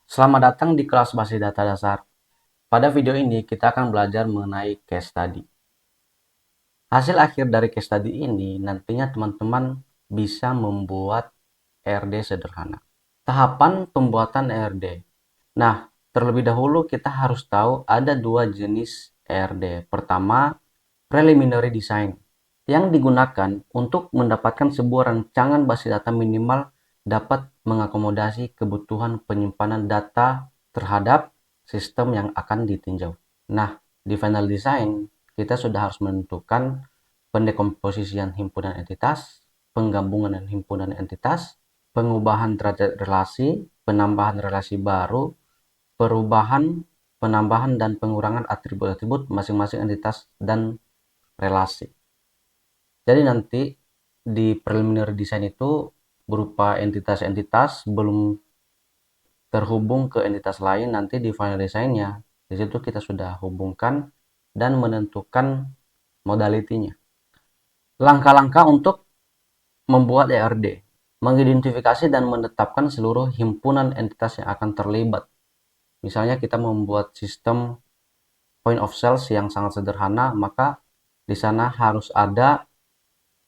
Selamat datang di kelas Basis Data Dasar. Pada video ini kita akan belajar mengenai case study. Hasil akhir dari case study ini nantinya teman-teman bisa membuat ERD sederhana. Tahapan pembuatan ERD. Nah, terlebih dahulu kita harus tahu ada dua jenis ERD. Pertama, preliminary design yang digunakan untuk mendapatkan sebuah rancangan basis data minimal dapat mengakomodasi kebutuhan penyimpanan data terhadap sistem yang akan ditinjau. Nah, di final design kita sudah harus menentukan pendekomposisian himpunan entitas, penggabungan dan himpunan entitas, pengubahan derajat relasi, penambahan relasi baru, perubahan, penambahan dan pengurangan atribut-atribut masing-masing entitas dan relasi. Jadi nanti di preliminary design itu berupa entitas-entitas belum terhubung ke entitas lain, nanti di final design-nya di situ kita sudah hubungkan dan menentukan modality-nya. Langkah-langkah untuk membuat ERD, mengidentifikasi dan menetapkan seluruh himpunan entitas yang akan terlibat. Misalnya kita membuat sistem point of sales yang sangat sederhana, maka di sana harus ada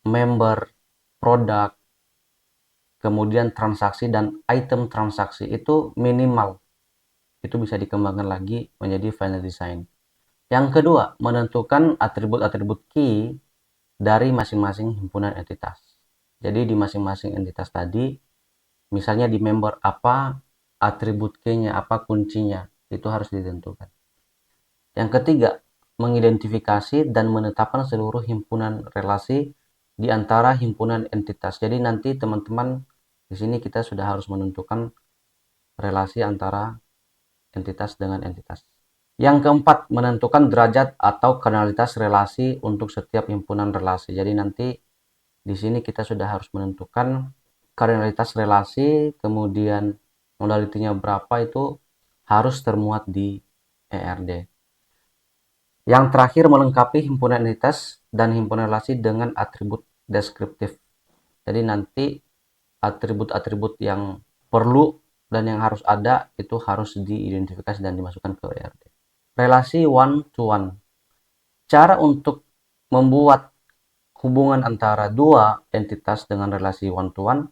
member, produk, kemudian transaksi dan item transaksi itu minimal. Itu bisa dikembangkan lagi menjadi final design. Yang kedua, menentukan atribut-atribut key dari masing-masing himpunan entitas. Jadi di masing-masing entitas tadi, misalnya di member apa, atribut key-nya apa, kuncinya, itu harus ditentukan. Yang ketiga, mengidentifikasi dan menetapkan seluruh himpunan relasi di antara himpunan entitas. Jadi nanti teman-teman di sini kita sudah harus menentukan relasi antara entitas dengan entitas. Yang keempat, menentukan derajat atau kardinalitas relasi untuk setiap himpunan relasi. Jadi nanti di sini kita sudah harus menentukan kardinalitas relasi, kemudian modalitinya berapa itu harus termuat di ERD. Yang terakhir, melengkapi himpunan entitas dan himpunan relasi dengan atribut deskriptif. Jadi nanti atribut-atribut yang perlu dan yang harus ada itu harus diidentifikasi dan dimasukkan ke ERD. Relasi one to one. Cara untuk membuat hubungan antara dua entitas dengan relasi one to one.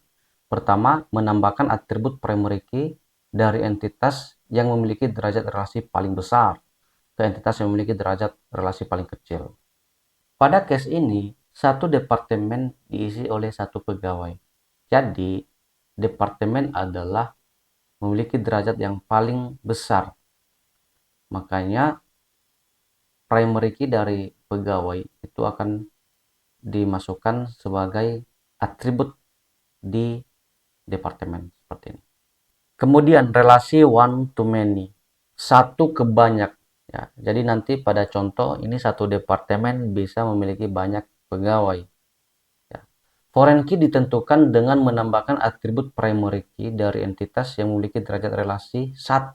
Pertama, menambahkan atribut primary key dari entitas yang memiliki derajat relasi paling besar ke entitas yang memiliki derajat relasi paling kecil. Pada case ini, satu departemen diisi oleh satu pegawai. Jadi, departemen adalah memiliki derajat yang paling besar. Makanya, primary key dari pegawai itu akan dimasukkan sebagai atribut di departemen seperti ini. Kemudian relasi one to many, satu ke banyak. Ya, jadi nanti pada contoh ini satu departemen bisa memiliki banyak pegawai. Ya. Foreign key ditentukan dengan menambahkan atribut primary key dari entitas yang memiliki derajat relasi 1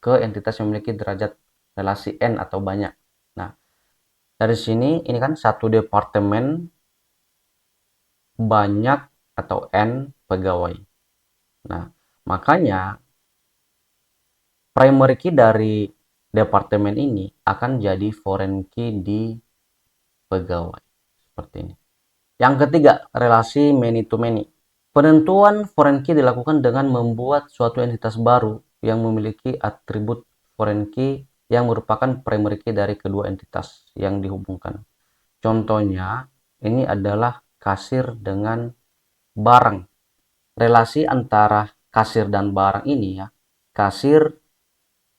ke entitas yang memiliki derajat relasi n atau banyak. Nah, dari sini ini kan satu departemen banyak atau n pegawai. Nah, makanya primary key dari departemen ini akan jadi foreign key di pegawai. Seperti ini. Yang ketiga, relasi many to many. Penentuan foreign key dilakukan dengan membuat suatu entitas baru yang memiliki atribut foreign key yang merupakan primary key dari kedua entitas yang dihubungkan. Contohnya, ini adalah kasir dengan barang. Relasi antara kasir dan barang ini ya, kasir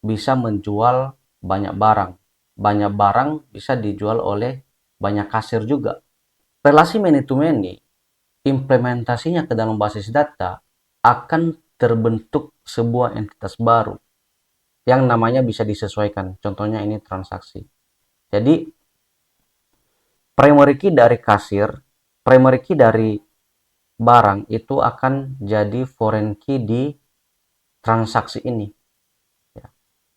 bisa menjual banyak barang. Banyak barang bisa dijual oleh banyak kasir juga. Relasi many to many, implementasinya ke dalam basis data akan terbentuk sebuah entitas baru yang namanya bisa disesuaikan. Contohnya ini transaksi. Jadi primary key dari kasir, primary key dari barang itu akan jadi foreign key di transaksi ini.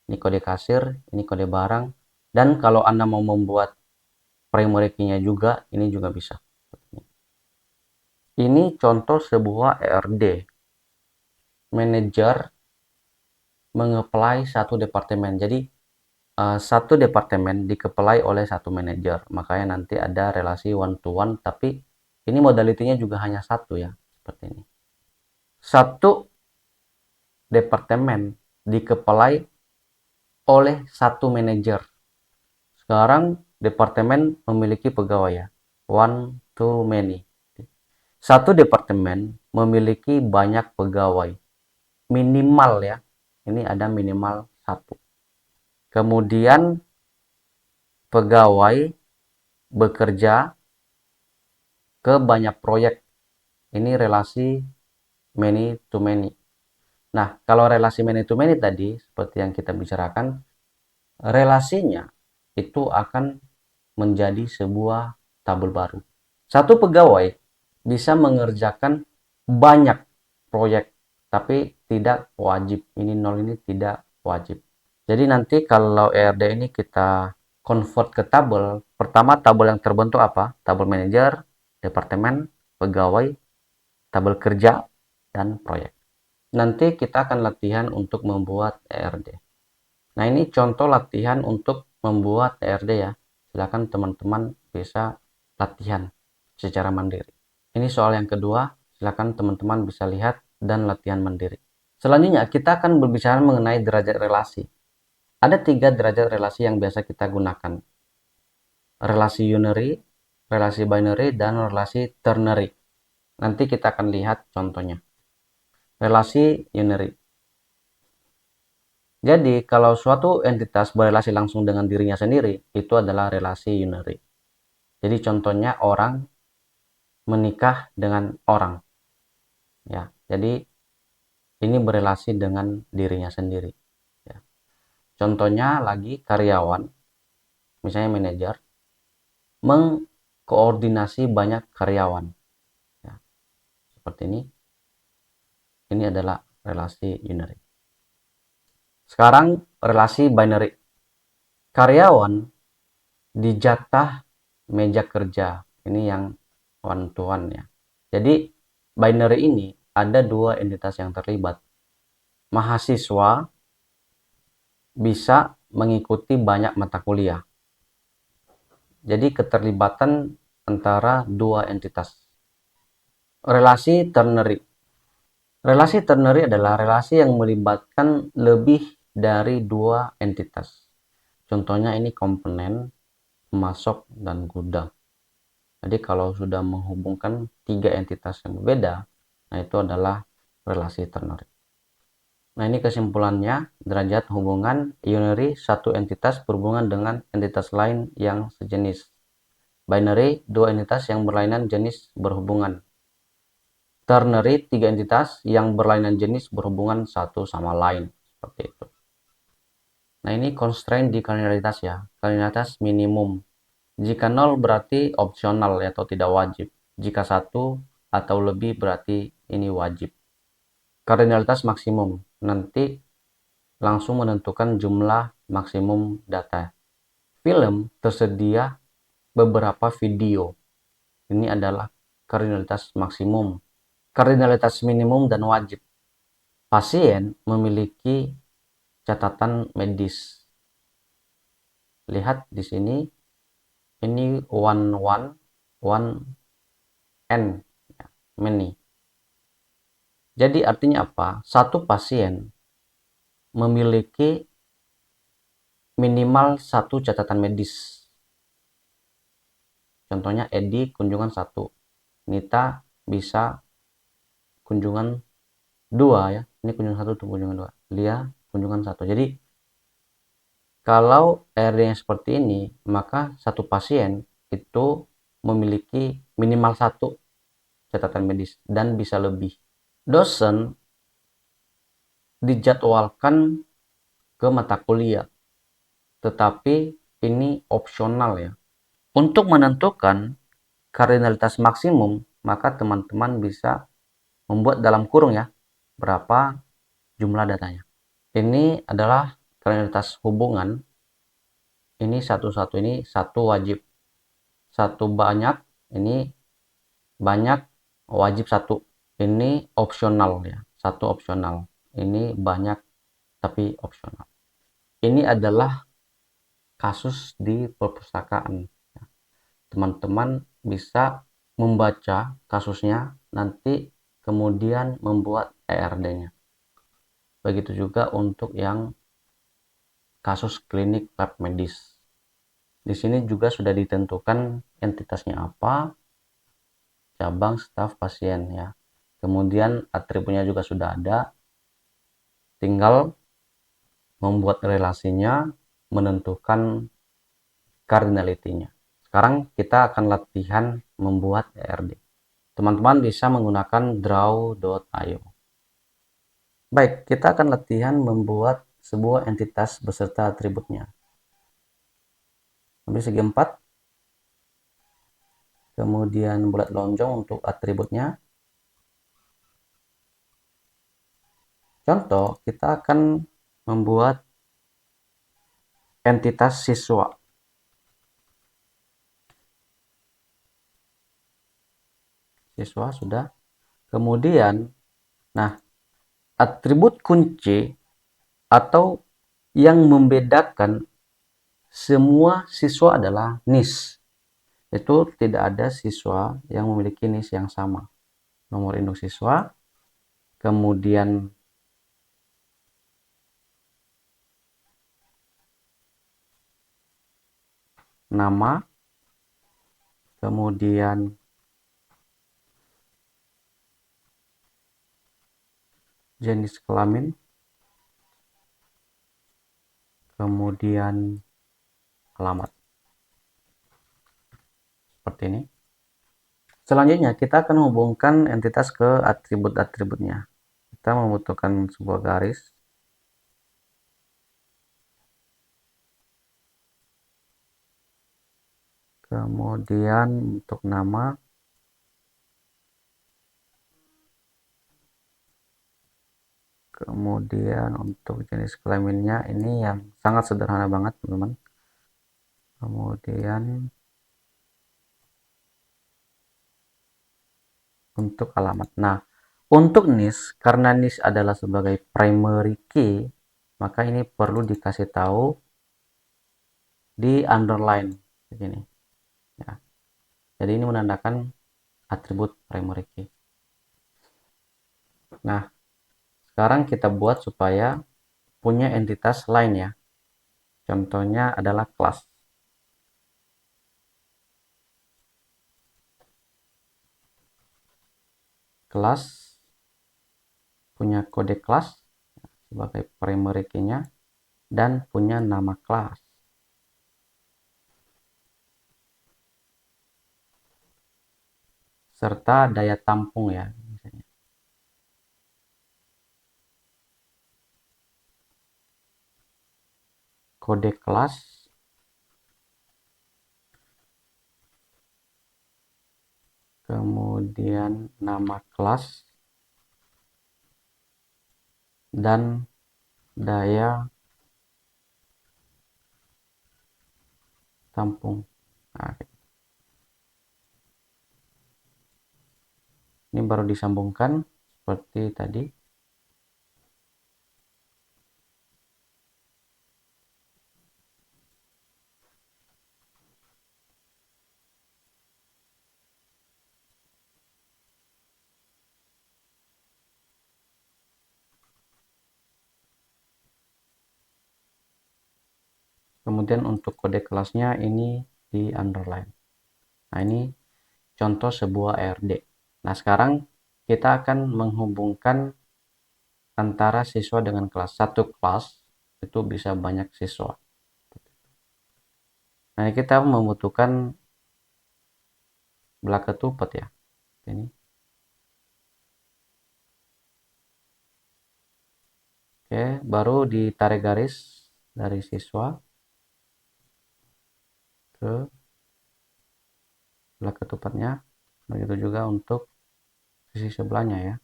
Ini kode kasir, ini kode barang. Dan kalau Anda mau membuat primary key-nya juga, ini juga bisa. Ini contoh sebuah ERD. Manager mengeplai satu departemen. Jadi satu departemen dikeplai oleh satu manajer. Makanya nanti ada relasi one to one, tapi ini modalitinya juga hanya satu ya, seperti ini. Satu departemen dikeplai oleh satu manajer. Sekarang departemen memiliki pegawai ya, one to many. Satu departemen memiliki banyak pegawai, minimal ya, ini ada minimal satu. Kemudian pegawai bekerja ke banyak proyek, ini relasi many to many. Nah, kalau relasi many to many tadi, seperti yang kita bicarakan, relasinya itu akan menjadi sebuah tabel baru. Satu pegawai bisa mengerjakan banyak proyek, tapi tidak wajib. Ini nol, ini tidak wajib. Jadi nanti kalau ERD ini kita convert ke tabel, pertama tabel yang terbentuk apa? Tabel manajer, departemen, pegawai, tabel kerja, dan proyek. Nanti kita akan latihan untuk membuat ERD. Nah, ini contoh latihan untuk membuat ERD ya. Silakan teman-teman bisa latihan secara mandiri. Ini soal yang kedua, silakan teman-teman bisa lihat dan latihan mandiri. Selanjutnya, kita akan berbicara mengenai derajat relasi. Ada 3 derajat relasi yang biasa kita gunakan. Relasi unary, relasi binary, dan relasi ternary. Nanti kita akan lihat contohnya. Relasi unary. Jadi, kalau suatu entitas berelasi langsung dengan dirinya sendiri, itu adalah relasi unary. Jadi, contohnya orang menikah dengan orang. Ya, jadi ini berelasi dengan dirinya sendiri. Ya. Contohnya lagi karyawan, misalnya manajer, mengkoordinasi banyak karyawan. Ya, seperti ini. Ini adalah relasi unary. Sekarang relasi binary. Karyawan dijatah meja kerja. Ini yang one to one ya. Jadi binary ini ada 2 entitas yang terlibat. Mahasiswa bisa mengikuti banyak mata kuliah. Jadi keterlibatan antara 2 entitas. Relasi ternary. Relasi ternary adalah relasi yang melibatkan lebih dari 2 entitas. Contohnya ini komponen, pemasok, dan gudang. Jadi kalau sudah menghubungkan 3 entitas yang berbeda, nah itu adalah relasi ternary. Nah ini kesimpulannya, derajat hubungan unary satu entitas berhubungan dengan entitas lain yang sejenis. Binary 2 entitas yang berlainan jenis berhubungan. Ternary 3 entitas yang berlainan jenis berhubungan satu sama lain. Seperti itu. Nah ini constraint di kardinalitas ya. Kardinalitas minimum. Jika 0 berarti opsional atau tidak wajib. Jika 1 atau lebih berarti ini wajib. Kardinalitas maksimum. Nanti langsung menentukan jumlah maksimum data. Film tersedia beberapa video. Ini adalah kardinalitas maksimum. Kardinalitas minimum dan wajib. Pasien memiliki catatan medis. Lihat di sini, ini one n, many. Jadi artinya apa? Satu pasien memiliki minimal 1 catatan medis. Contohnya Edi kunjungan 1, Nita bisa kunjungan 2 ya. Ini kunjungan 1 tuh kunjungan 2. Lia kunjungan 1. Jadi kalau ERD-nya seperti ini, maka satu pasien itu memiliki minimal 1 catatan medis dan bisa lebih. Dosen dijadwalkan ke mata kuliah, tetapi ini opsional ya. Untuk menentukan kardinalitas maksimum, maka teman-teman bisa membuat dalam kurung ya, berapa jumlah datanya. Ini adalah kardinalitas hubungan. Ini satu-satu, ini 1 wajib. 1 banyak, ini banyak wajib 1. Ini opsional ya, 1 opsional. Ini banyak tapi opsional. Ini adalah kasus di perpustakaan. Teman-teman bisa membaca kasusnya, nanti kemudian membuat ERD-nya. Begitu juga untuk yang kasus klinik lab medis. Di sini juga sudah ditentukan entitasnya apa, cabang, staf, pasien ya. Kemudian atributnya juga sudah ada. Tinggal membuat relasinya, menentukan cardinality-nya. Sekarang kita akan latihan membuat ERD. Teman-teman bisa menggunakan draw.io. Baik, kita akan latihan membuat sebuah entitas beserta atributnya. Ambil segi 4, kemudian bulat lonjong untuk atributnya. Contoh, kita akan membuat entitas siswa. Siswa sudah. Kemudian, nah, atribut kunci atau yang membedakan semua siswa adalah NIS. Itu tidak ada siswa yang memiliki NIS yang sama. Nomor induk siswa, kemudian nama, kemudian jenis kelamin, kemudian alamat. Seperti ini. Selanjutnya kita akan menghubungkan entitas ke atribut-atributnya. Kita membutuhkan sebuah garis. Kemudian untuk nama, kemudian untuk jenis kelaminnya ini yang sangat sederhana banget teman-teman. Kemudian untuk alamat. Nah, untuk NIS, karena NIS adalah sebagai primary key, maka ini perlu dikasih tahu di underline begini ya. Jadi ini menandakan atribut primary key. Nah, sekarang kita buat supaya punya entitas lain ya. Contohnya adalah kelas. Kelas punya kode kelas sebagai primary key-nya dan punya nama kelas. Serta daya tampung ya. Misalnya. Kode kelas, kemudian nama kelas, dan daya tampung. Nah, ini baru disambungkan seperti tadi. Kemudian untuk kode kelasnya ini di underline. Nah, ini contoh sebuah ERD. Nah, sekarang kita akan menghubungkan antara siswa dengan kelas. Satu kelas itu bisa banyak siswa. Nah, kita membutuhkan belah ketupat ya. Ini. Oke, baru ditarik garis dari siswa ke belah ketupatnya. Begitu juga untuk sisi sebelahnya ya.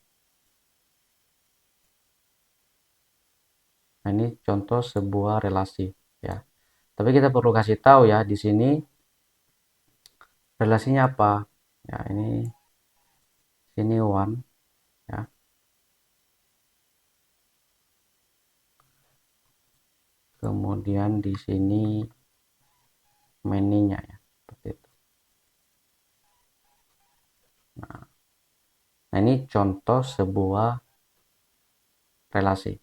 Nah, ini contoh sebuah relasi ya. Tapi kita perlu kasih tahu ya di sini relasinya apa. Ya, ini sini one ya. kemudian di sini many-nya ya, seperti itu. Nah, ini contoh sebuah relasi.